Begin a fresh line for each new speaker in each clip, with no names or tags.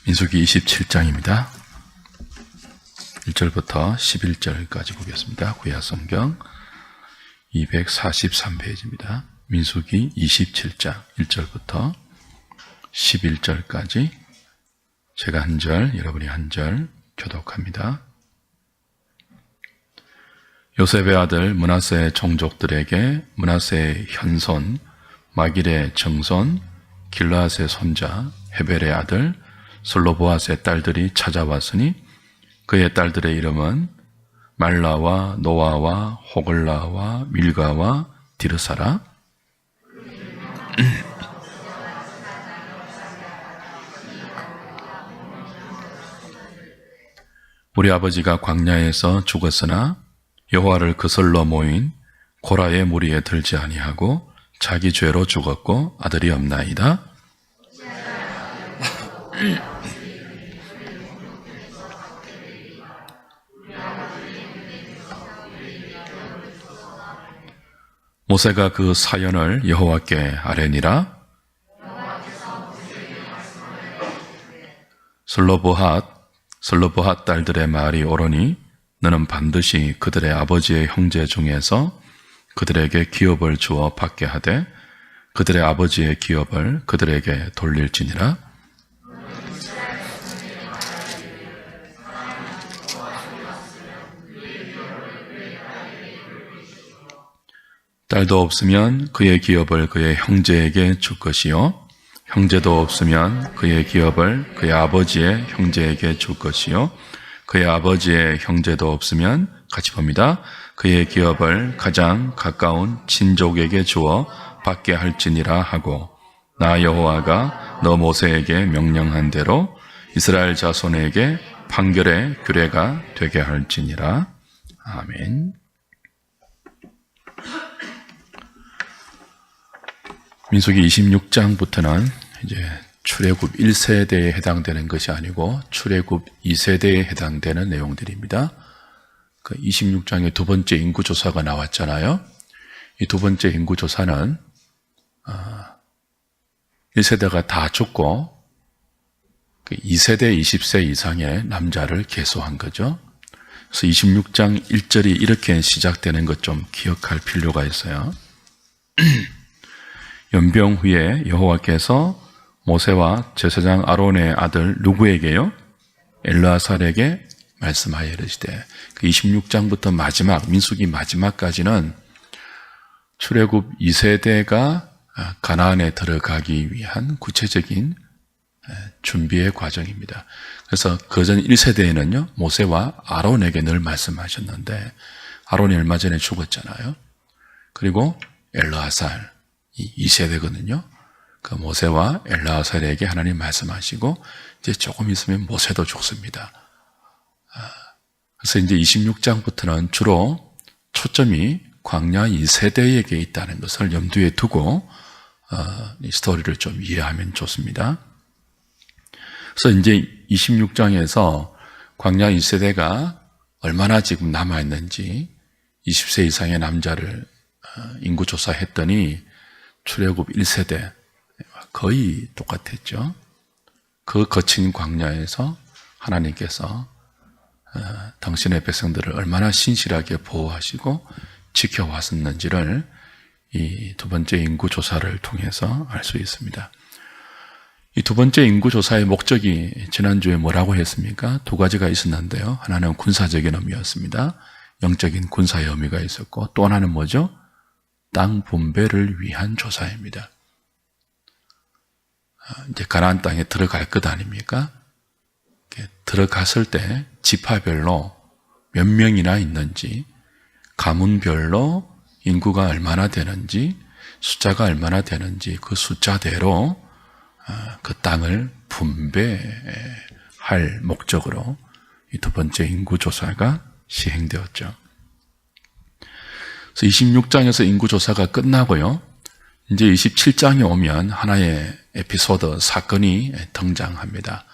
민수기 27장입니다. 1절부터 11절까지 보겠습니다. 구약성경 243페이지입니다. 민수기 27장 1절부터 11절까지 제가 한 절, 여러분이 한 절 교독합니다. 요셉의 아들 므낫세의 종족들에게 므낫세의 현손, 마길의 정손, 길라앗의 손자, 헤벨의 아들, 슬로보앗의 딸들이 찾아왔으니 그의 딸들의 이름은 말라와 노아와 호글라와 밀가와 디르사라. 우리 아버지가 광야에서 죽었으나 여호와를 그슬러 모인 고라의 무리에 들지 아니하고 자기 죄로 죽었고 아들이 없나이다. 모세가 그 사연을 여호와께 아뢰니라. 슬로보핫 딸들의 말이 옳으니 너는 반드시 그들의 아버지의 형제 중에서 그들에게 기업을 주어 받게 하되 그들의 아버지의 기업을 그들에게 돌릴지니라. 딸도 없으면 그의 기업을 그의 형제에게 줄 것이요 형제도 없으면 그의 기업을 그의 아버지의 형제에게 줄 것이요 그의 아버지의 형제도 없으면 같이 봅니다. 그의 기업을 가장 가까운 친족에게 주어 받게 할지니라 하고 나 여호와가 너 모세에게 명령한 대로 이스라엘 자손에게 판결의 규례가 되게 할지니라. 아멘. 민수기 26장부터는 이제 출애굽 1세대에 해당되는 것이 아니고 출애굽 2세대에 해당되는 내용들입니다. 그 26장에 두 번째 인구조사가 나왔잖아요. 이 두 번째 인구조사는 1세대가 다 죽고 2세대 20세 이상의 남자를 계수한 거죠. 그래서 26장 1절이 이렇게 시작되는 것 좀 기억할 필요가 있어요. 연병 후에 여호와께서 모세와 제사장 아론의 아들 누구에게요? 엘르아살에게 말씀하여 이르시되 그 26장부터 마지막 민수기 마지막까지는 출애굽 2세대가 가나안에 들어가기 위한 구체적인 준비의 과정입니다. 그래서 그전 1세대에는요 모세와 아론에게 늘 말씀하셨는데 아론이 얼마 전에 죽었잖아요. 그리고 엘르아살 2세대거든요. 그 모세와 엘르아살에게 하나님 말씀하시고 이제 조금 있으면 모세도 죽습니다. 그래서 이제 26장부터는 주로 초점이 광야 2세대에게 있다는 것을 염두에 두고 이 스토리를 좀 이해하면 좋습니다. 그래서 이제 26장에서 광야 2세대가 얼마나 지금 남아있는지 20세 이상의 남자를 인구조사했더니 출애굽 1세대 거의 똑같았죠. 그 거친 광야에서 하나님께서 당신의 백성들을 얼마나 신실하게 보호하시고 지켜왔었는지를 이 두 번째 인구조사를 통해서 알 수 있습니다. 이 두 번째 인구조사의 목적이 지난주에 뭐라고 했습니까? 두 가지가 있었는데요. 하나는 군사적인 의미였습니다. 영적인 군사의 의미가 있었고 또 하나는 뭐죠? 땅 분배를 위한 조사입니다. 이제 가나안 땅에 들어갈 것 아닙니까? 들어갔을 때 지파별로 몇 명이나 있는지, 가문별로 인구가 얼마나 되는지, 숫자가 얼마나 되는지 그 숫자대로 그 땅을 분배할 목적으로 이 두 번째 인구조사가 시행되었죠. 그래서 26장에서 인구조사가 끝나고요. 이제 27장에 오면 하나의 에피소드, 사건이 등장합니다.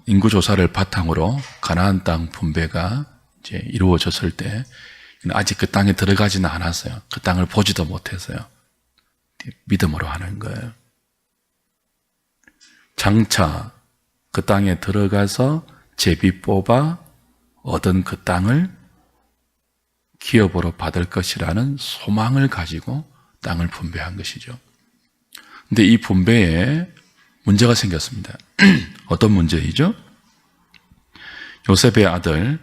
인구조사를 바탕으로 가나안 땅 분배가 이제 이루어졌을 때 아직 그 땅에 들어가지는 않았어요. 그 땅을 보지도 못했어요. 믿음으로 하는 거예요. 장차 그 땅에 들어가서 제비 뽑아 얻은 그 땅을 기업으로 받을 것이라는 소망을 가지고 땅을 분배한 것이죠. 근데 이 분배에 문제가 생겼습니다. 어떤 문제이죠? 요셉의 아들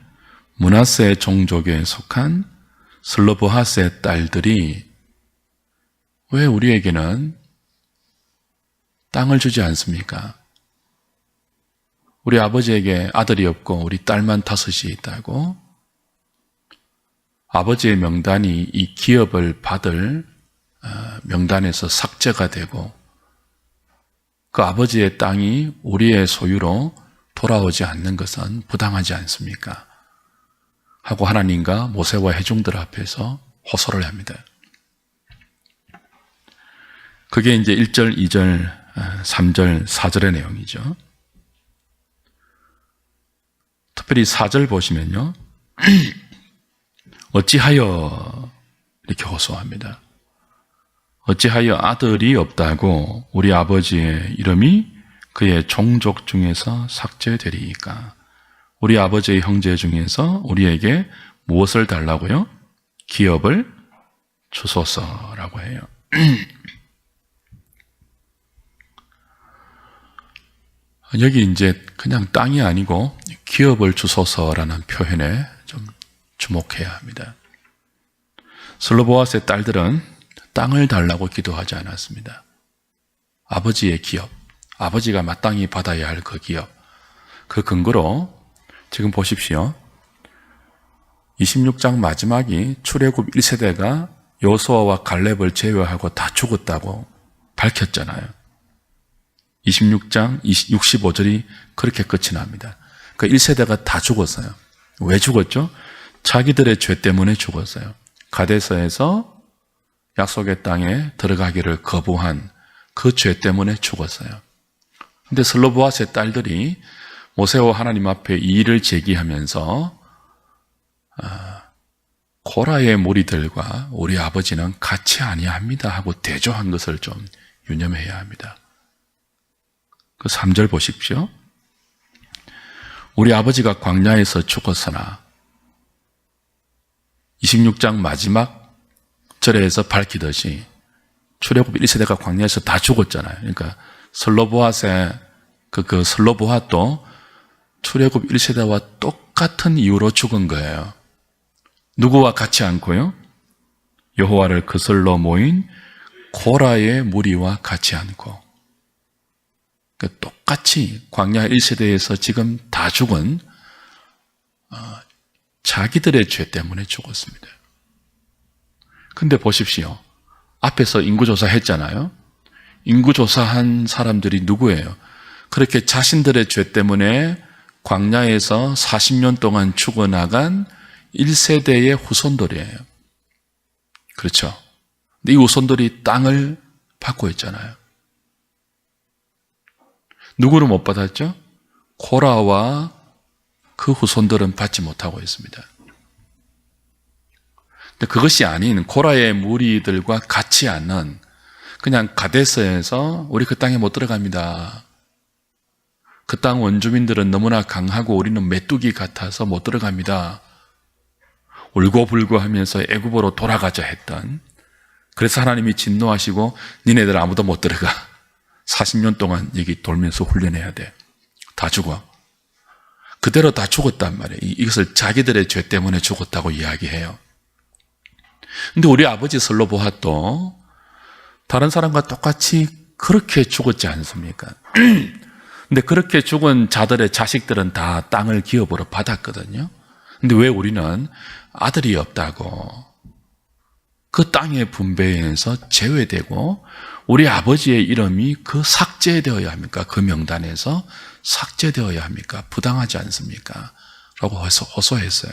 므낫세 종족에 속한 슬로보핫의 딸들이 왜 우리에게는 땅을 주지 않습니까? 우리 아버지에게 아들이 없고 우리 딸만 5이 있다고? 아버지의 명단이 이 기업을 받을 명단에서 삭제가 되고 그 아버지의 땅이 우리의 소유로 돌아오지 않는 것은 부당하지 않습니까? 하고 하나님과 모세와 회중들 앞에서 호소를 합니다. 그게 이제 1절, 2절, 3절, 4절의 내용이죠. 특별히 4절 보시면요. 어찌하여 이렇게 호소합니다. 어찌하여 아들이 없다고 우리 아버지의 이름이 그의 종족 중에서 삭제되리이까? 우리 아버지의 형제 중에서 우리에게 무엇을 달라고요? 기업을 주소서라고 해요. 여기 이제 그냥 땅이 아니고 기업을 주소서라는 표현에 좀 주목해야 합니다. 슬로보핫의 딸들은 땅을 달라고 기도하지 않았습니다. 아버지의 기업, 아버지가 마땅히 받아야 할 그 기업, 그 근거로 지금 보십시오. 26장 마지막이 출애굽 1세대가 여호수아와 갈렙을 제외하고 다 죽었다고 밝혔잖아요. 26장 65절이 그렇게 끝이 납니다. 그 1세대가 다 죽었어요. 왜 죽었죠? 자기들의 죄 때문에 죽었어요. 가데스에서 약속의 땅에 들어가기를 거부한 그 죄 때문에 죽었어요. 근데 슬로보핫의 딸들이 모세와 하나님 앞에 이의를 제기하면서 고라의 무리들과 우리 아버지는 같이 아니합니다 하고 대조한 것을 좀 유념해야 합니다. 그 3절 보십시오. 우리 아버지가 광야에서 죽었으나 26장 마지막 절에서 밝히듯이 출애굽 1세대가 광야에서 다 죽었잖아요. 그러니까 슬로보핫의 그 슬로보핫도 출애굽 1세대와 똑같은 이유로 죽은 거예요. 누구와 같이 않고요? 여호와를 거슬러 모인 고라의 무리와 같이 않고, 그러니까 똑같이 광야 1세대에서 지금 다 죽은 자기들의 죄 때문에 죽었습니다. 근데 보십시오. 앞에서 인구조사 했잖아요. 인구조사한 사람들이 누구예요? 그렇게 자신들의 죄 때문에 광야에서 40년 동안 죽어나간 1세대의 후손들이에요. 그렇죠? 근데 이 후손들이 땅을 받고 있잖아요. 누구를 못 받았죠? 고라와 그 후손들은 받지 못하고 있습니다. 근데 그것이 아닌 고라의 무리들과 같이 않는, 그냥 가데스에서 우리 그 땅에 못 들어갑니다. 그 땅 원주민들은 너무나 강하고 우리는 메뚜기 같아서 못 들어갑니다. 울고불고 하면서 애굽으로 돌아가자 했던, 그래서 하나님이 진노하시고 니네들 아무도 못 들어가. 40년 동안 여기 돌면서 훈련해야 돼. 다 죽어. 그대로 다 죽었단 말이에요. 이것을 자기들의 죄 때문에 죽었다고 이야기해요. 근데 우리 아버지 슬로보핫도 다른 사람과 똑같이 그렇게 죽었지 않습니까? 근데 그렇게 죽은 자들의 자식들은 다 땅을 기업으로 받았거든요. 근데 왜 우리는 아들이 없다고 그 땅의 분배에서 제외되고 우리 아버지의 이름이 그 삭제되어야 합니까? 그 명단에서 삭제되어야 합니까? 부당하지 않습니까? 라고 호소했어요.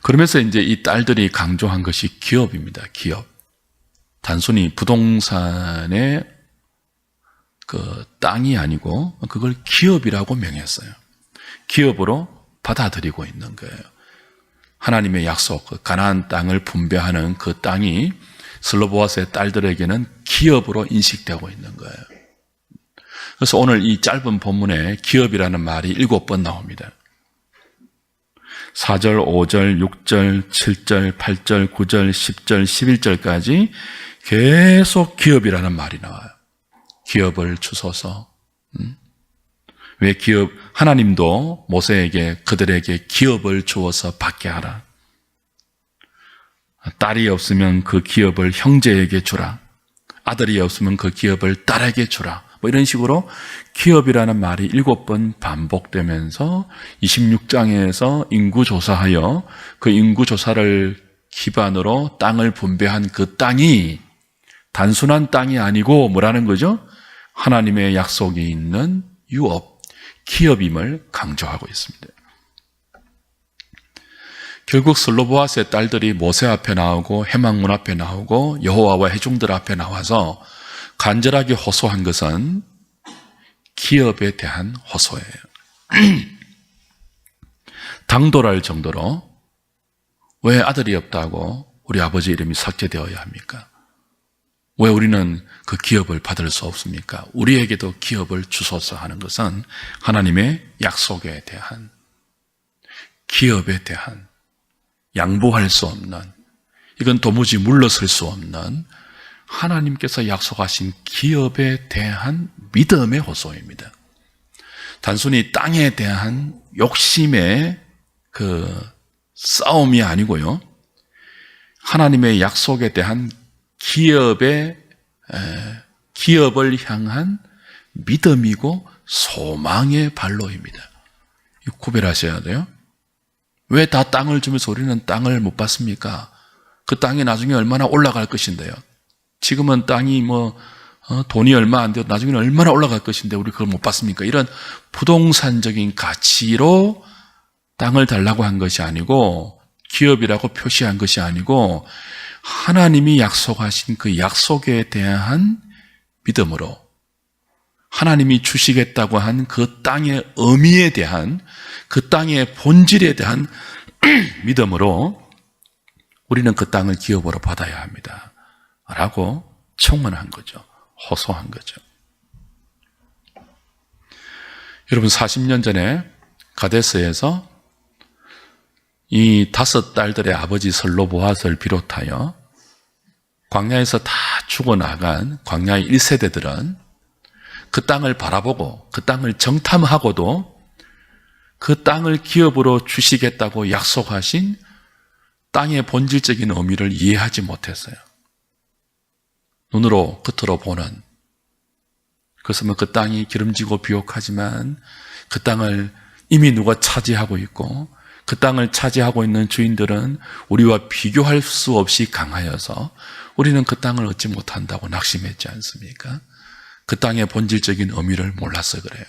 그러면서 이제 이 딸들이 강조한 것이 기업입니다. 기업. 단순히 부동산의 그 땅이 아니고 그걸 기업이라고 명했어요. 기업으로 받아들이고 있는 거예요. 하나님의 약속, 그 가나안 땅을 분배하는 그 땅이 슬로보핫의 딸들에게는 기업으로 인식되고 있는 거예요. 그래서 오늘 이 짧은 본문에 기업이라는 말이 7번 나옵니다. 4절, 5절, 6절, 7절, 8절, 9절, 10절, 11절까지 계속 기업이라는 말이 나와요. 기업을 주소서. 왜 기업, 하나님도 모세에게 그들에게 기업을 주어서 받게 하라. 딸이 없으면 그 기업을 형제에게 주라. 아들이 없으면 그 기업을 딸에게 주라. 뭐 이런 식으로 기업이라는 말이 7번 반복되면서 26장에서 인구조사하여 그 인구조사를 기반으로 땅을 분배한 그 땅이 단순한 땅이 아니고 뭐라는 거죠? 하나님의 약속이 있는 유업, 기업임을 강조하고 있습니다. 결국 슬로보아스의 딸들이 모세 앞에 나오고 해망문 앞에 나오고 여호와와 회중들 앞에 나와서 간절하게 호소한 것은 기업에 대한 호소예요. 당돌할 정도로 왜 아들이 없다고 우리 아버지 이름이 삭제되어야 합니까? 왜 우리는 그 기업을 받을 수 없습니까? 우리에게도 기업을 주소서 하는 것은 하나님의 약속에 대한, 기업에 대한 양보할 수 없는, 이건 도무지 물러설 수 없는 하나님께서 약속하신 기업에 대한 믿음의 호소입니다. 단순히 땅에 대한 욕심의 그 싸움이 아니고요, 하나님의 약속에 대한 기업을 향한 믿음이고 소망의 발로입니다. 구별하셔야 돼요. 왜 다 땅을 주면서 우리는 땅을 못 받습니까? 그 땅이 나중에 얼마나 올라갈 것인데요. 지금은 땅이 돈이 얼마 안 돼도 나중에는 얼마나 올라갈 것인데 우리 그걸 못 받습니까? 이런 부동산적인 가치로 땅을 달라고 한 것이 아니고, 기업이라고 표시한 것이 아니고, 하나님이 약속하신 그 약속에 대한 믿음으로, 하나님이 주시겠다고 한 그 땅의 의미에 대한, 그 땅의 본질에 대한 믿음으로 우리는 그 땅을 기업으로 받아야 합니다 라고 청원한 거죠. 호소한 거죠. 여러분, 40년 전에 가데스에서 이 5 딸들의 아버지 슬로보아스를 비롯하여 광야에서 다 죽어나간 광야의 1세대들은 그 땅을 바라보고 그 땅을 정탐하고도 그 땅을 기업으로 주시겠다고 약속하신 땅의 본질적인 의미를 이해하지 못했어요. 눈으로 겉으로 보는, 그래서 그 땅이 기름지고 비옥하지만 그 땅을 이미 누가 차지하고 있고, 그 땅을 차지하고 있는 주인들은 우리와 비교할 수 없이 강하여서 우리는 그 땅을 얻지 못한다고 낙심했지 않습니까? 그 땅의 본질적인 의미를 몰라서 그래요.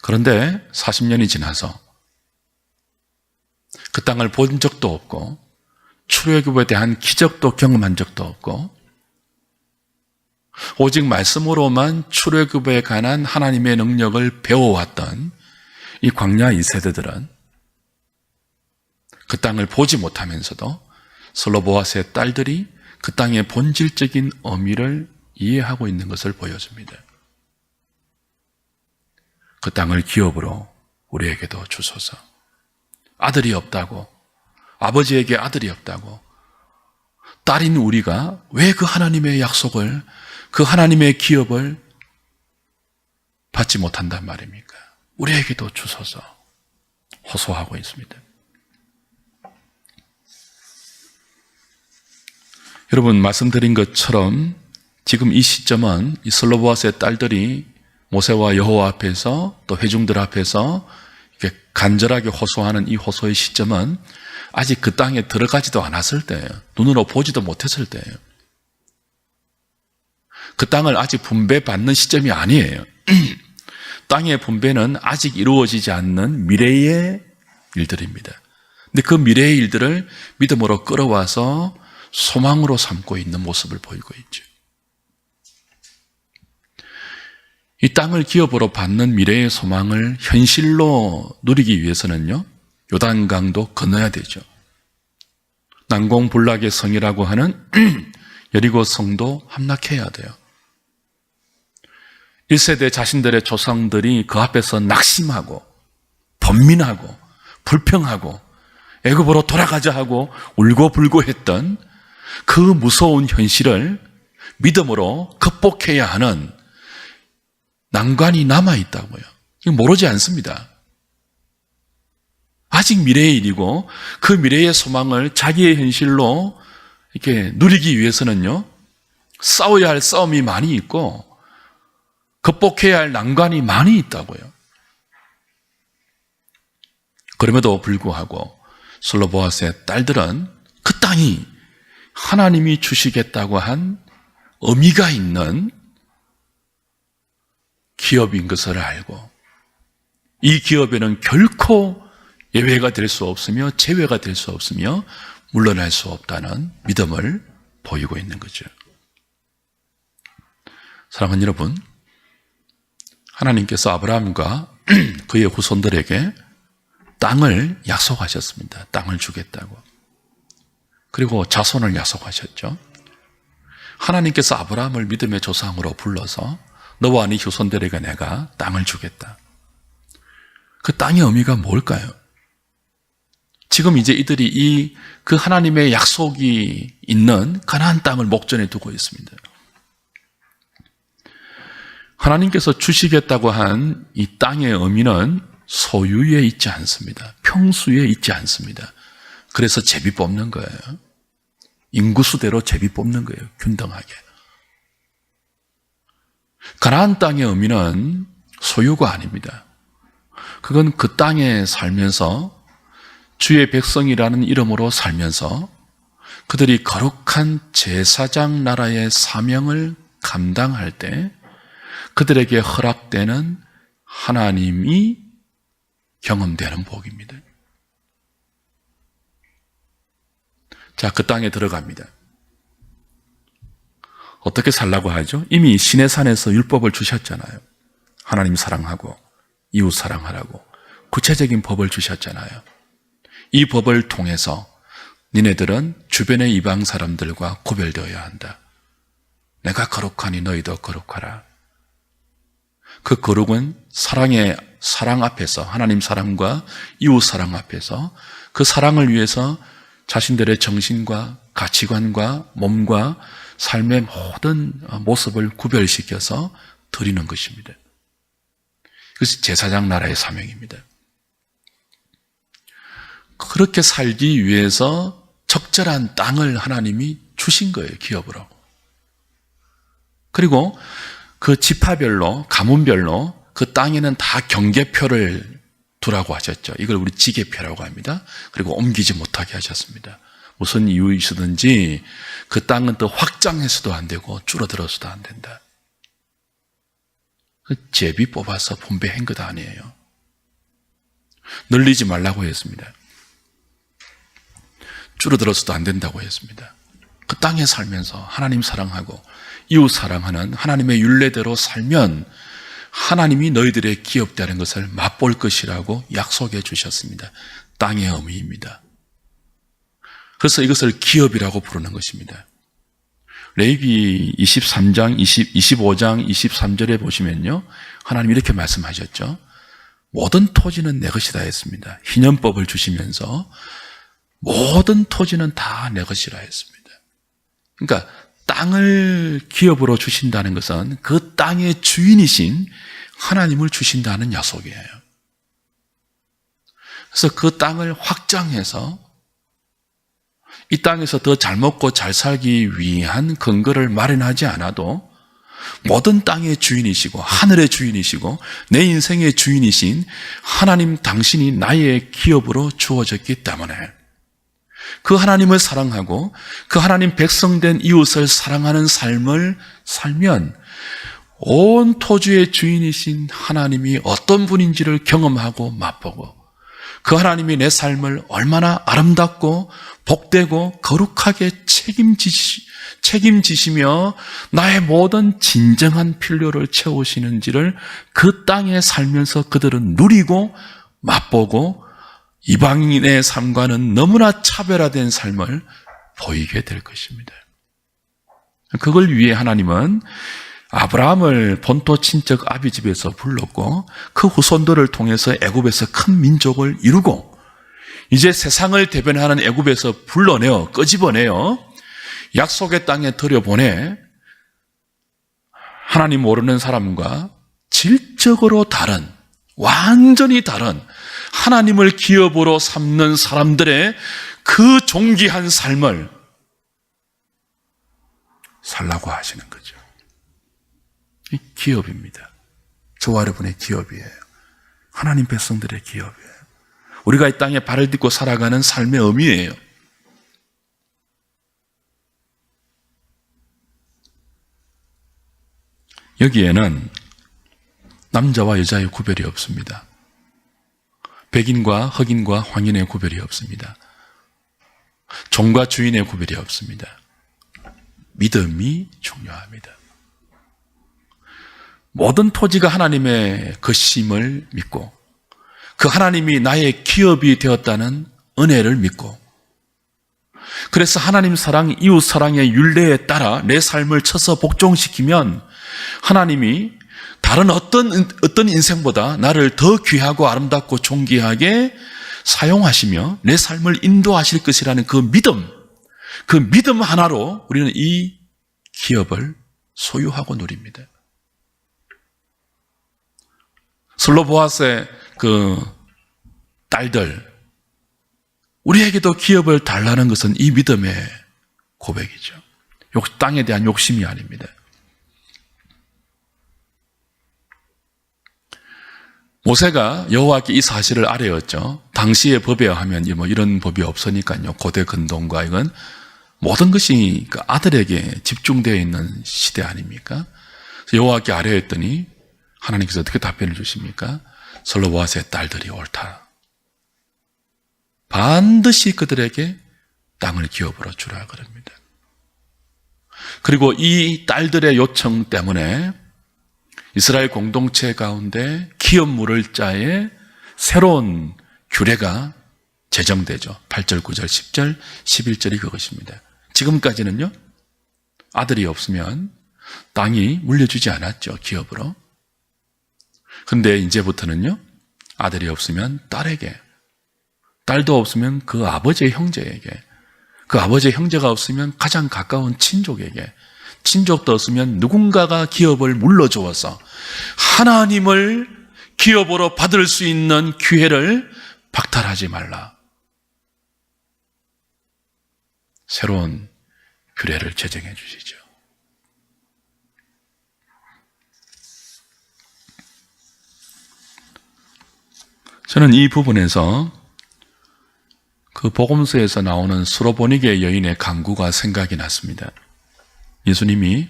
그런데 40년이 지나서 그 땅을 본 적도 없고 출애굽에 대한 기적도 경험한 적도 없고 오직 말씀으로만 출애굽에 관한 하나님의 능력을 배워왔던 이 광야 2세대들은 그 땅을 보지 못하면서도 슬로보아스의 딸들이 그 땅의 본질적인 의미를 이해하고 있는 것을 보여줍니다. 그 땅을 기업으로 우리에게도 주소서. 아들이 없다고, 아버지에게 아들이 없다고, 딸인 우리가 왜 그 하나님의 약속을, 그 하나님의 기업을 받지 못한단 말입니까? 우리에게도 주소서 호소하고 있습니다. 여러분, 말씀드린 것처럼 지금 이 시점은 이 슬로보아스의 딸들이 모세와 여호와 앞에서 또 회중들 앞에서 이렇게 간절하게 호소하는 이 호소의 시점은 아직 그 땅에 들어가지도 않았을 때예요. 눈으로 보지도 못했을 때예요. 그 땅을 아직 분배받는 시점이 아니에요. 땅의 분배는 아직 이루어지지 않는 미래의 일들입니다. 근데 그 미래의 일들을 믿음으로 끌어와서 소망으로 삼고 있는 모습을 보이고 있죠. 이 땅을 기업으로 받는 미래의 소망을 현실로 누리기 위해서는요, 요단강도 건너야 되죠. 난공불락의 성이라고 하는 여리고 성도 함락해야 돼요. 1세대 자신들의 조상들이 그 앞에서 낙심하고 번민하고 불평하고 애굽으로 돌아가자 하고 울고불고 했던 그 무서운 현실을 믿음으로 극복해야 하는 난관이 남아있다고요. 이거 모르지 않습니다. 아직 미래의 일이고 그 미래의 소망을 자기의 현실로 이렇게 누리기 위해서는요, 싸워야 할 싸움이 많이 있고 극복해야 할 난관이 많이 있다고요. 그럼에도 불구하고 슬로보아스의 딸들은 그 땅이 하나님이 주시겠다고 한 의미가 있는 기업인 것을 알고 이 기업에는 결코 예외가 될 수 없으며 제외가 될 수 없으며 물러날 수 없다는 믿음을 보이고 있는 거죠. 사랑하는 여러분, 하나님께서 아브라함과 그의 후손들에게 땅을 약속하셨습니다. 땅을 주겠다고. 그리고 자손을 약속하셨죠. 하나님께서 아브라함을 믿음의 조상으로 불러서 너와 네 후손들에게 내가 땅을 주겠다. 그 땅의 의미가 뭘까요? 지금 이제 이들이 그 하나님의 약속이 있는 가나안 땅을 목전에 두고 있습니다. 하나님께서 주시겠다고 한 이 땅의 의미는 소유에 있지 않습니다. 평수에 있지 않습니다. 그래서 제비 뽑는 거예요. 인구수대로 제비 뽑는 거예요. 균등하게. 가나안 땅의 의미는 소유가 아닙니다. 그건 그 땅에 살면서 주의 백성이라는 이름으로 살면서 그들이 거룩한 제사장 나라의 사명을 감당할 때 그들에게 허락되는 하나님이 경험되는 복입니다. 자, 그 땅에 들어갑니다. 어떻게 살라고 하죠? 이미 시내산에서 율법을 주셨잖아요. 하나님 사랑하고 이웃 사랑하라고 구체적인 법을 주셨잖아요. 이 법을 통해서 니네들은 주변의 이방 사람들과 구별되어야 한다. 내가 거룩하니 너희도 거룩하라. 그 거룩은 사랑 앞에서, 하나님 사랑과 이웃 사랑 앞에서 그 사랑을 위해서 자신들의 정신과 가치관과 몸과 삶의 모든 모습을 구별시켜서 드리는 것입니다. 그것이 제사장 나라의 사명입니다. 그렇게 살기 위해서 적절한 땅을 하나님이 주신 거예요, 기업으로. 그리고 그 지파별로, 가문별로 그 땅에는 다 경계표를 두라고 하셨죠. 이걸 우리 지계표라고 합니다. 그리고 옮기지 못하게 하셨습니다. 무슨 이유이시든지 그 땅은 더 확장해서도 안 되고 줄어들어서도 안 된다. 제비 뽑아서 분배한 것 아니에요. 늘리지 말라고 했습니다. 줄어들어서도 안 된다고 했습니다. 그 땅에 살면서 하나님 사랑하고 이웃 사랑하는 하나님의 율례대로 살면 하나님이 너희들의 기업되는 것을 맛볼 것이라고 약속해 주셨습니다. 땅의 의미입니다. 그래서 이것을 기업이라고 부르는 것입니다. 레위기 23장, 25장, 23절에 보시면요, 하나님 이렇게 말씀하셨죠. 모든 토지는 내 것이다 했습니다. 희년법을 주시면서 모든 토지는 다 내 것이라 했습니다. 그러니까 땅을 기업으로 주신다는 것은 그 땅의 주인이신 하나님을 주신다는 약속이에요. 그래서 그 땅을 확장해서 이 땅에서 더 잘 먹고 잘 살기 위한 근거를 마련하지 않아도 모든 땅의 주인이시고 하늘의 주인이시고 내 인생의 주인이신 하나님 당신이 나의 기업으로 주어졌기 때문에 그 하나님을 사랑하고 그 하나님 백성된 이웃을 사랑하는 삶을 살면 온 토지의 주인이신 하나님이 어떤 분인지를 경험하고 맛보고 그 하나님이 내 삶을 얼마나 아름답고 복되고 거룩하게 책임지시며 나의 모든 진정한 필요를 채우시는지를 그 땅에 살면서 그들은 누리고 맛보고 이방인의 삶과는 너무나 차별화된 삶을 보이게 될 것입니다. 그걸 위해 하나님은 아브라함을 본토 친척 아비 집에서 불렀고 그 후손들을 통해서 애굽에서 큰 민족을 이루고 이제 세상을 대변하는 애굽에서 불러내어 끄집어내어 약속의 땅에 들여보내 하나님 모르는 사람과 질적으로 다른, 완전히 다른 하나님을 기업으로 삼는 사람들의 그 존귀한 삶을 살라고 하시는 거죠. 이 기업입니다. 저와 여러분의 기업이에요. 하나님 백성들의 기업이에요. 우리가 이 땅에 발을 딛고 살아가는 삶의 의미예요. 여기에는 남자와 여자의 구별이 없습니다. 백인과 흑인과 황인의 구별이 없습니다. 종과 주인의 구별이 없습니다. 믿음이 중요합니다. 모든 토지가 하나님의 것임을 믿고 그 하나님이 나의 기업이 되었다는 은혜를 믿고 그래서 하나님 사랑, 이웃 사랑의 율례에 따라 내 삶을 쳐서 복종시키면 하나님이 다른 어떤 인생보다 나를 더 귀하고 아름답고 존귀하게 사용하시며 내 삶을 인도하실 것이라는 그 믿음 하나로 우리는 이 기업을 소유하고 누립니다. 슬로보아스의 그 딸들, 우리에게도 기업을 달라는 것은 이 믿음의 고백이죠. 땅에 대한 욕심이 아닙니다. 모세가 여호와께 이 사실을 아뢰었죠. 당시의 법에 하면 뭐 이런 법이 없으니까요. 고대 근동과 이건 모든 것이 아들에게 집중되어 있는 시대 아닙니까? 여호와께 아뢰었더니 하나님께서 어떻게 답변을 주십니까? 슬로보아스의 딸들이 옳다. 반드시 그들에게 땅을 기업으로 주라 그럽니다. 그리고 이 딸들의 요청 때문에 이스라엘 공동체 가운데 기업 물을 자의 새로운 규례가 제정되죠. 8절, 9절, 10절, 11절이 그것입니다. 지금까지는요, 아들이 없으면 땅이 물려주지 않았죠, 기업으로. 근데 이제부터는요, 아들이 없으면 딸에게, 딸도 없으면 그 아버지의 형제에게, 그 아버지의 형제가 없으면 가장 가까운 친족에게, 친족도 없으면 누군가가 기업을 물러주어서 하나님을 기업으로 받을 수 있는 기회를 박탈하지 말라. 새로운 규례를 제정해 주시죠. 저는 이 부분에서 그 복음서에서 나오는 수로보니게 여인의 간구가 생각이 났습니다. 예수님이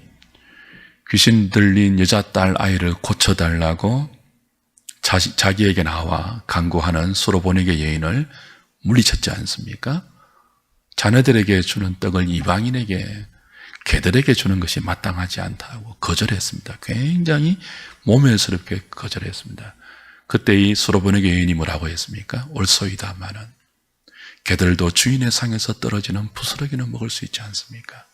귀신 들린 여자 딸 아이를 고쳐달라고 자기에게 나와 간구하는 수로보니게 여인을 물리쳤지 않습니까? 자녀들에게 주는 떡을 이방인에게, 개들에게 주는 것이 마땅하지 않다고 거절했습니다. 굉장히 모멸스럽게 거절했습니다. 그때 이 수로보니게 여인이 뭐라고 했습니까? 옳소이다마는 개들도 주인의 상에서 떨어지는 부스러기는 먹을 수 있지 않습니까?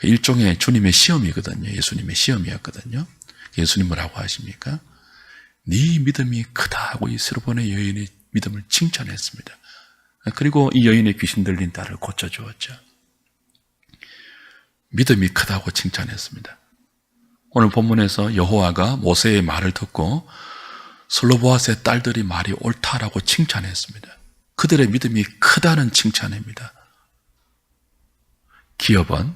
일종의 주님의 시험이거든요. 예수님의 시험이었거든요. 예수님 뭐라고 하십니까? 네 믿음이 크다 하고 이 수로보니 여인의 믿음을 칭찬했습니다. 그리고 이 여인의 귀신 들린 딸을 고쳐주었죠. 믿음이 크다고 칭찬했습니다. 오늘 본문에서 여호와가 모세의 말을 듣고 슬로보아스의 딸들이 말이 옳다라고 칭찬했습니다. 그들의 믿음이 크다는 칭찬입니다. 기업은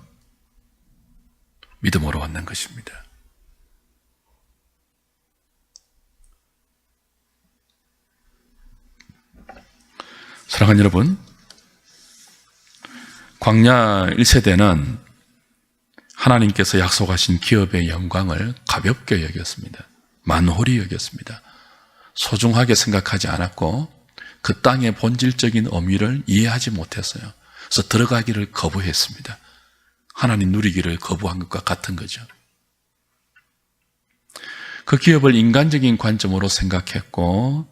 믿음으로 얻는 것입니다. 사랑하는 여러분, 광야 1세대는 하나님께서 약속하신 기업의 영광을 가볍게 여겼습니다. 만홀히 여겼습니다. 소중하게 생각하지 않았고 그 땅의 본질적인 의미를 이해하지 못했어요. 그래서 들어가기를 거부했습니다. 하나님 누리기를 거부한 것과 같은 거죠. 그 기업을 인간적인 관점으로 생각했고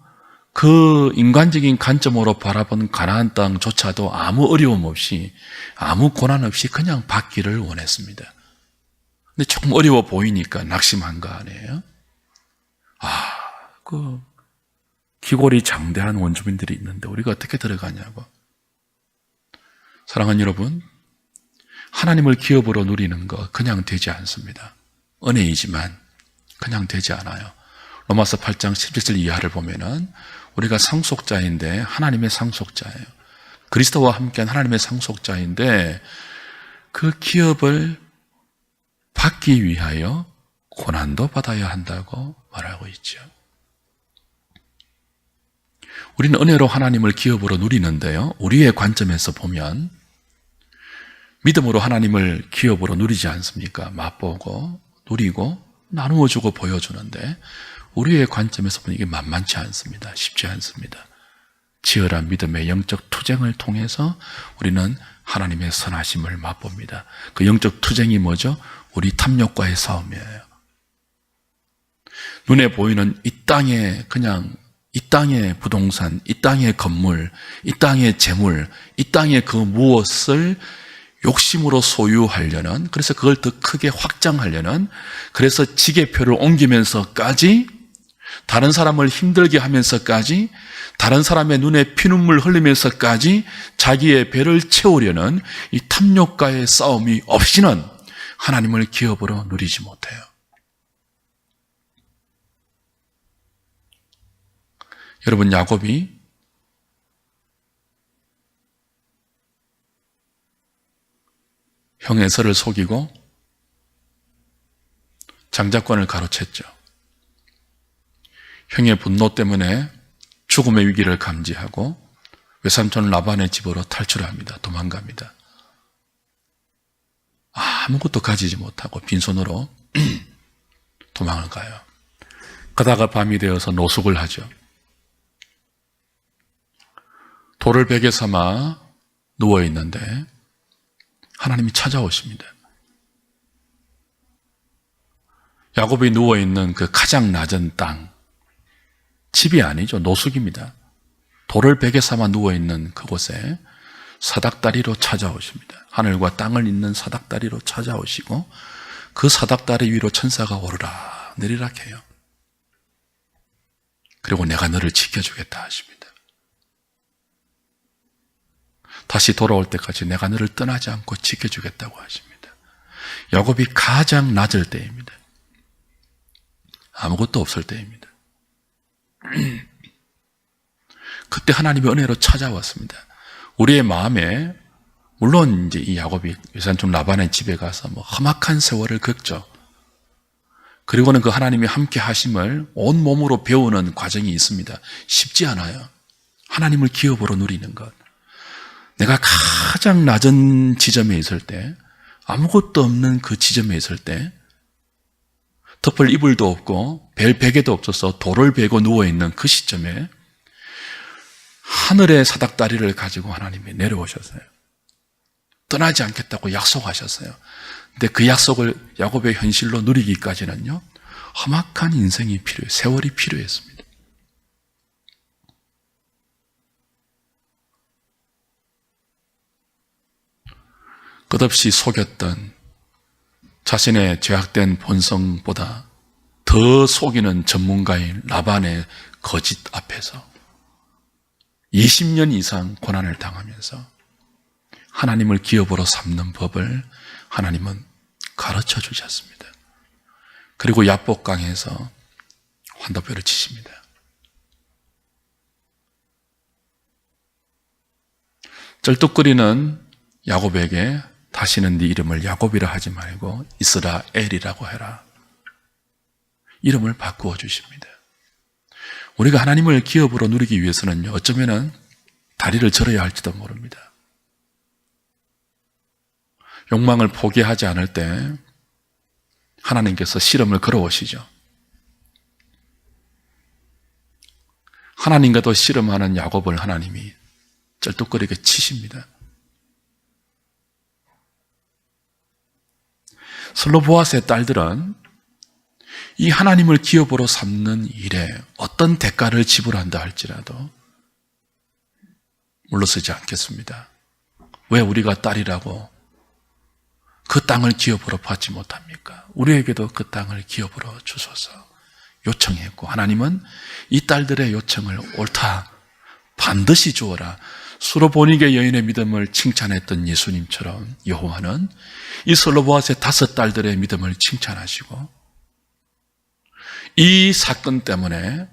그 인간적인 관점으로 바라본 가나안 땅조차도 아무 어려움 없이 아무 고난 없이 그냥 받기를 원했습니다. 근데 조금 어려워 보이니까 낙심한 거 아니에요? 기골이 장대한 원주민들이 있는데 우리가 어떻게 들어가냐고. 사랑하는 여러분, 하나님을 기업으로 누리는 거 그냥 되지 않습니다. 은혜이지만 그냥 되지 않아요. 로마서 8장 17절 이하를 보면은 우리가 상속자인데 하나님의 상속자예요. 그리스도와 함께한 하나님의 상속자인데 그 기업을 받기 위하여 고난도 받아야 한다고 말하고 있죠. 우리는 은혜로 하나님을 기업으로 누리는데요, 우리의 관점에서 보면 믿음으로 하나님을 기업으로 누리지 않습니까? 맛보고 누리고 나누어주고 보여주는데 우리의 관점에서 보면 이게 만만치 않습니다. 쉽지 않습니다. 치열한 믿음의 영적 투쟁을 통해서 우리는 하나님의 선하심을 맛봅니다. 그 영적 투쟁이 뭐죠? 우리 탐욕과의 싸움이에요. 눈에 보이는 이 땅의 이 땅의 부동산, 이 땅의 건물, 이 땅의 재물, 이 땅의 그 무엇을 욕심으로 소유하려는, 그래서 그걸 더 크게 확장하려는, 그래서 지게표를 옮기면서까지 다른 사람을 힘들게 하면서까지 다른 사람의 눈에 피눈물 흘리면서까지 자기의 배를 채우려는 이 탐욕과의 싸움이 없이는 하나님을 기업으로 누리지 못해요. 여러분, 야곱이 형 에서를 속이고 장자권을 가로챘죠. 형의 분노 때문에 죽음의 위기를 감지하고 외삼촌 라반의 집으로 탈출합니다. 도망갑니다. 아무것도 가지지 못하고 빈손으로 도망을 가요. 가다가 밤이 되어서 노숙을 하죠. 돌을 베개 삼아 누워있는데 하나님이 찾아오십니다. 야곱이 누워있는 그 가장 낮은 땅, 집이 아니죠. 노숙입니다. 돌을 베개 삼아 누워있는 그곳에 사닥다리로 찾아오십니다. 하늘과 땅을 잇는 사닥다리로 찾아오시고 그 사닥다리 위로 천사가 오르락 내리락 해요. 그리고 내가 너를 지켜주겠다 하십니다. 다시 돌아올 때까지 내가 너를 떠나지 않고 지켜주겠다고 하십니다. 야곱이 가장 낮을 때입니다. 아무것도 없을 때입니다. 그때 하나님의 은혜로 찾아왔습니다. 우리의 마음에, 물론 이제 이 야곱이 외삼촌 라반의 집에 가서 험악한 세월을 겪죠. 그리고는 그 하나님이 함께 하심을 온 몸으로 배우는 과정이 있습니다. 쉽지 않아요. 하나님을 기업으로 누리는 것. 내가 가장 낮은 지점에 있을 때, 아무것도 없는 그 지점에 있을 때, 덮을 이불도 없고 벨 베개도 없어서 돌을 베고 누워있는 그 시점에 하늘의 사닥다리를 가지고 하나님이 내려오셨어요. 떠나지 않겠다고 약속하셨어요. 근데 그 약속을 야곱의 현실로 누리기까지는요, 험악한 인생이 필요해요. 세월이 필요했습니다. 끝없이 속였던 자신의 죄악된 본성보다 더 속이는 전문가인 라반의 거짓 앞에서 20년 이상 고난을 당하면서 하나님을 기업으로 삼는 법을 하나님은 가르쳐 주셨습니다. 그리고 야복강에서 환도뼈를 치십니다. 쩔뚝거리는 야곱에게 다시는 네 이름을 야곱이라 하지 말고 이스라엘이라고 해라. 이름을 바꾸어 주십니다. 우리가 하나님을 기업으로 누리기 위해서는 어쩌면 다리를 절어야 할지도 모릅니다. 욕망을 포기하지 않을 때 하나님께서 시름을 걸어오시죠. 하나님과도 씨름하는 야곱을 하나님이 쩔뚝거리게 치십니다. 슬로보아스의 딸들은 이 하나님을 기업으로 삼는 일에 어떤 대가를 지불한다 할지라도 물러서지 않겠습니다. 왜 우리가 딸이라고 그 땅을 기업으로 받지 못합니까? 우리에게도 그 땅을 기업으로 주소서 요청했고, 하나님은 이 딸들의 요청을 옳다, 반드시 주어라. 수로보니게 여인의 믿음을 칭찬했던 예수님처럼 여호와는 이 슬로보아스의 5 딸들의 믿음을 칭찬하시고, 이 사건 때문에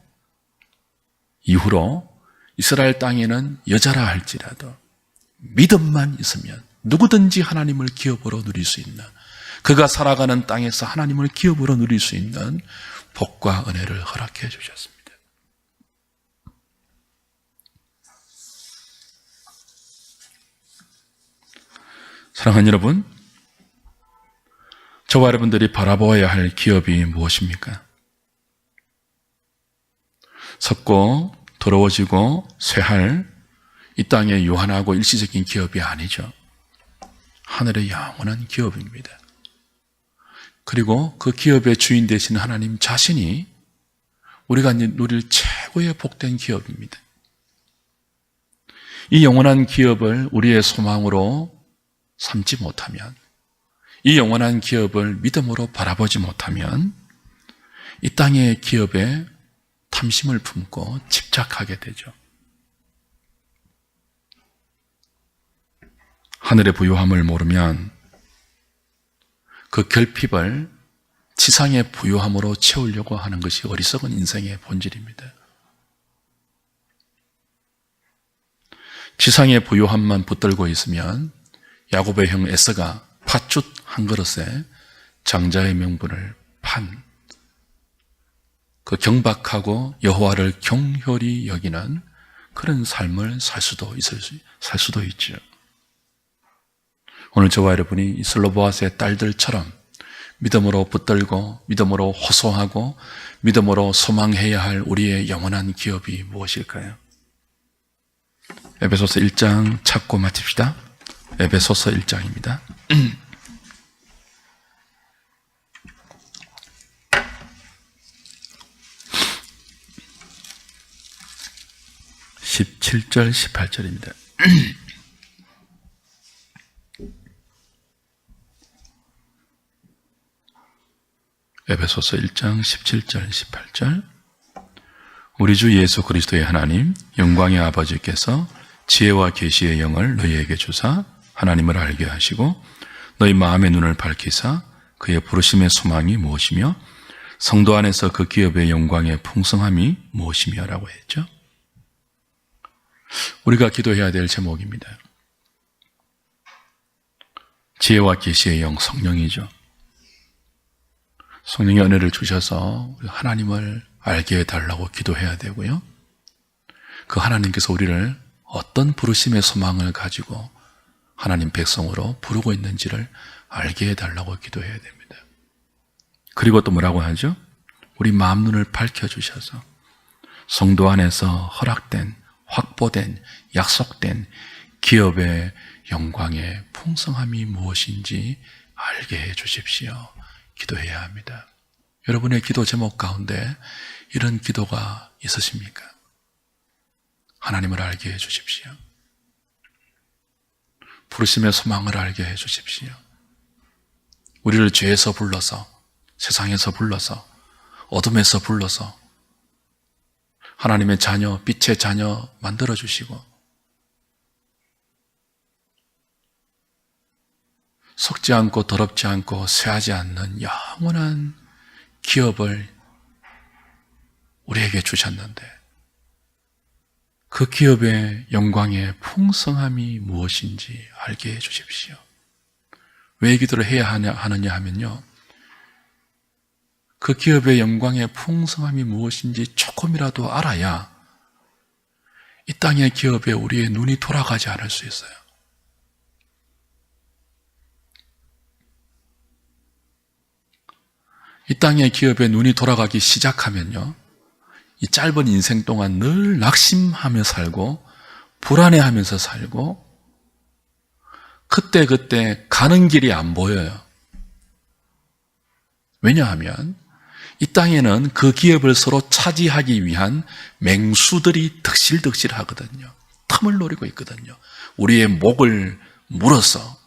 이후로 이스라엘 땅에는 여자라 할지라도 믿음만 있으면 누구든지 하나님을 기업으로 누릴 수 있는, 그가 살아가는 땅에서 하나님을 기업으로 누릴 수 있는 복과 은혜를 허락해 주셨습니다. 사랑하는 여러분, 저와 여러분들이 바라보아야 할 기업이 무엇입니까? 썩고 더러워지고 쇠할 이 땅의 유한하고 일시적인 기업이 아니죠. 하늘의 영원한 기업입니다. 그리고 그 기업의 주인 되신 하나님 자신이 우리가 누릴 최고의 복된 기업입니다. 이 영원한 기업을 우리의 소망으로 삼지 못하면, 이 영원한 기업을 믿음으로 바라보지 못하면 이 땅의 기업에 탐심을 품고 집착하게 되죠. 하늘의 부요함을 모르면 그 결핍을 지상의 부요함으로 채우려고 하는 것이 어리석은 인생의 본질입니다. 지상의 부요함만 붙들고 있으면 야곱의 형 에서가 팥죽 한 그릇에 장자의 명분을 판, 그 경박하고 여호와를 경홀히 여기는 그런 삶을 살 수도 있죠. 오늘 저와 여러분이 이 슬로보아스의 딸들처럼 믿음으로 붙들고 믿음으로 호소하고 믿음으로 소망해야 할 우리의 영원한 기업이 무엇일까요? 에베소서 1장 찾고 마칩시다. 에베소서 1장입니다. (17절) (18절입니다) 에베소서 1장 17절 18절. 우리 주 예수 그리스도의 하나님 영광의 아버지께서 지혜와 계시의 영을 너희에게 주사 하나님을 알게 하시고 너희 마음의 눈을 밝히사 그의 부르심의 소망이 무엇이며 성도 안에서 그 기업의 영광의 풍성함이 무엇이며 라고 했죠. 우리가 기도해야 될 제목입니다. 지혜와 계시의 영, 성령이죠. 성령의 은혜를 주셔서 하나님을 알게 해달라고 기도해야 되고요. 그 하나님께서 우리를 어떤 부르심의 소망을 가지고 하나님 백성으로 부르고 있는지를 알게 해달라고 기도해야 됩니다. 그리고 또 뭐라고 하죠? 우리 마음 눈을 밝혀주셔서 성도 안에서 허락된, 확보된, 약속된 기업의 영광의 풍성함이 무엇인지 알게 해 주십시오. 기도해야 합니다. 여러분의 기도 제목 가운데 이런 기도가 있으십니까? 하나님을 알게 해 주십시오. 부르심의 소망을 알게 해 주십시오. 우리를 죄에서 불러서, 세상에서 불러서, 어둠에서 불러서 하나님의 자녀, 빛의 자녀 만들어 주시고 썩지 않고 더럽지 않고 쇠하지 않는 영원한 기업을 우리에게 주셨는데 그 기업의 영광의 풍성함이 무엇인지 알게 해 주십시오. 왜 기도를 해야 하느냐 하면요, 그 기업의 영광의 풍성함이 무엇인지 조금이라도 알아야 이 땅의 기업에 우리의 눈이 돌아가지 않을 수 있어요. 이 땅의 기업에 눈이 돌아가기 시작하면요, 이 짧은 인생 동안 늘 낙심하며 살고 불안해하면서 살고 그때 가는 길이 안 보여요. 왜냐하면 이 땅에는 그 기업을 서로 차지하기 위한 맹수들이 득실득실 하거든요. 틈을 노리고 있거든요. 우리의 목을 물어서,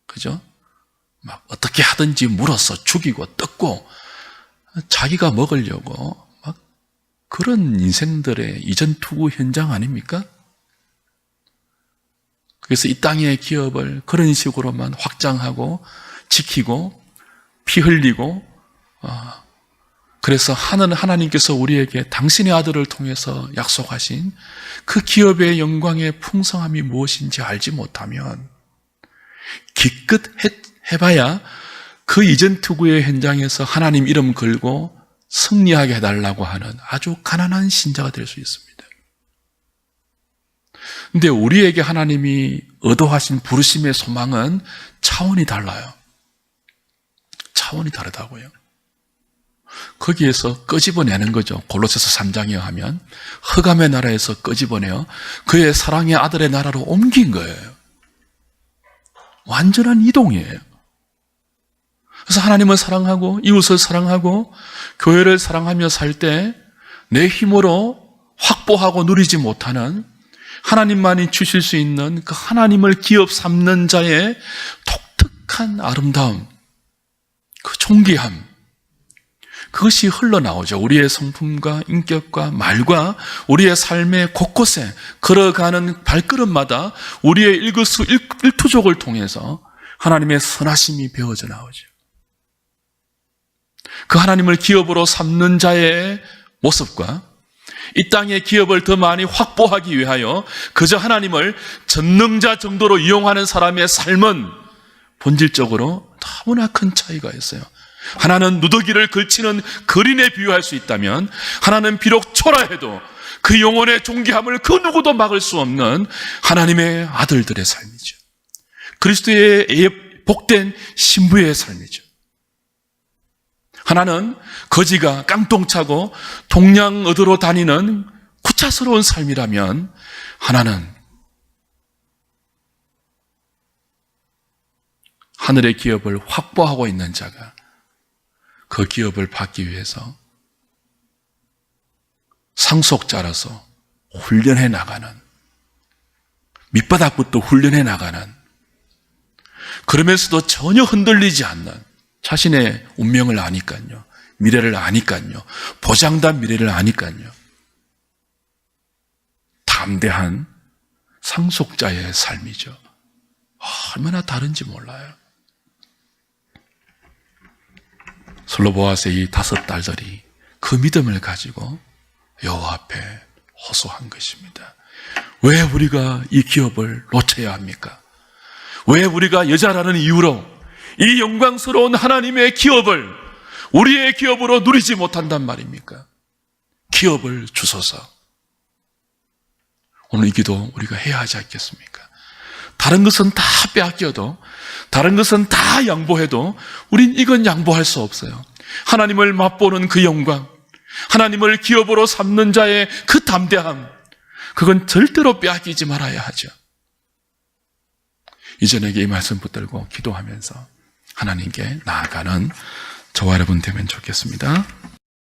그죠? 막 어떻게 하든지 물어서 죽이고 뜯고 자기가 먹으려고 막 그런 인생들의 이전 투구 현장 아닙니까? 그래서 이 땅의 기업을 그런 식으로만 확장하고 지키고 피 흘리고 그래서 하나님께서 우리에게 당신의 아들을 통해서 약속하신 그 기업의 영광의 풍성함이 무엇인지 알지 못하면 기껏 해봐야 그 이전 투구의 현장에서 하나님 이름 걸고 승리하게 해달라고 하는 아주 가난한 신자가 될 수 있습니다. 근데 우리에게 하나님이 의도하신 부르심의 소망은 차원이 달라요. 차원이 다르다고요. 거기에서 끄집어내는 거죠. 골로새서 3장에 하면 흑암의 나라에서 끄집어내어 그의 사랑의 아들의 나라로 옮긴 거예요. 완전한 이동이에요. 그래서 하나님을 사랑하고 이웃을 사랑하고 교회를 사랑하며 살 때 내 힘으로 확보하고 누리지 못하는 하나님만이 주실 수 있는 그 하나님을 기업 삼는 자의 독특한 아름다움, 그 존귀함, 그것이 흘러나오죠. 우리의 성품과 인격과 말과 우리의 삶의 곳곳에 걸어가는 발걸음마다 우리의 일거수일투족을 통해서 하나님의 선하심이 배어져 나오죠. 그 하나님을 기업으로 삼는 자의 모습과 이 땅의 기업을 더 많이 확보하기 위하여 그저 하나님을 전능자 정도로 이용하는 사람의 삶은 본질적으로 너무나 큰 차이가 있어요. 하나는 누더기를 걸치는 거린에 비유할 수 있다면 하나는 비록 초라해도 그 영혼의 존귀함을 그 누구도 막을 수 없는 하나님의 아들들의 삶이죠. 그리스도의 복된 신부의 삶이죠. 하나는 거지가 깡통차고 동양 얻으러 다니는 구차스러운 삶이라면 하나는 하늘의 기업을 확보하고 있는 자가 그 기업을 받기 위해서 상속자로서 훈련해 나가는, 밑바닥부터 훈련해 나가는, 그러면서도 전혀 흔들리지 않는, 자신의 운명을 아니까요, 미래를 아니까요, 보장된 미래를 아니까요, 담대한 상속자의 삶이죠. 얼마나 다른지 몰라요. 슬로보아스의 이 5 딸들이 그 믿음을 가지고 여호와 앞에 호소한 것입니다. 왜 우리가 이 기업을 놓쳐야 합니까? 왜 우리가 여자라는 이유로 이 영광스러운 하나님의 기업을 우리의 기업으로 누리지 못한단 말입니까? 기업을 주소서. 오늘 이 기도 우리가 해야 하지 않겠습니까? 다른 것은 다 빼앗겨도, 다른 것은 다 양보해도 우린 이건 양보할 수 없어요. 하나님을 맛보는 그 영광, 하나님을 기업으로 삼는 자의 그 담대함, 그건 절대로 빼앗기지 말아야 하죠. 이전에게 이 말씀 붙들고 기도하면서 하나님께 나아가는 저와 여러분 되면 좋겠습니다.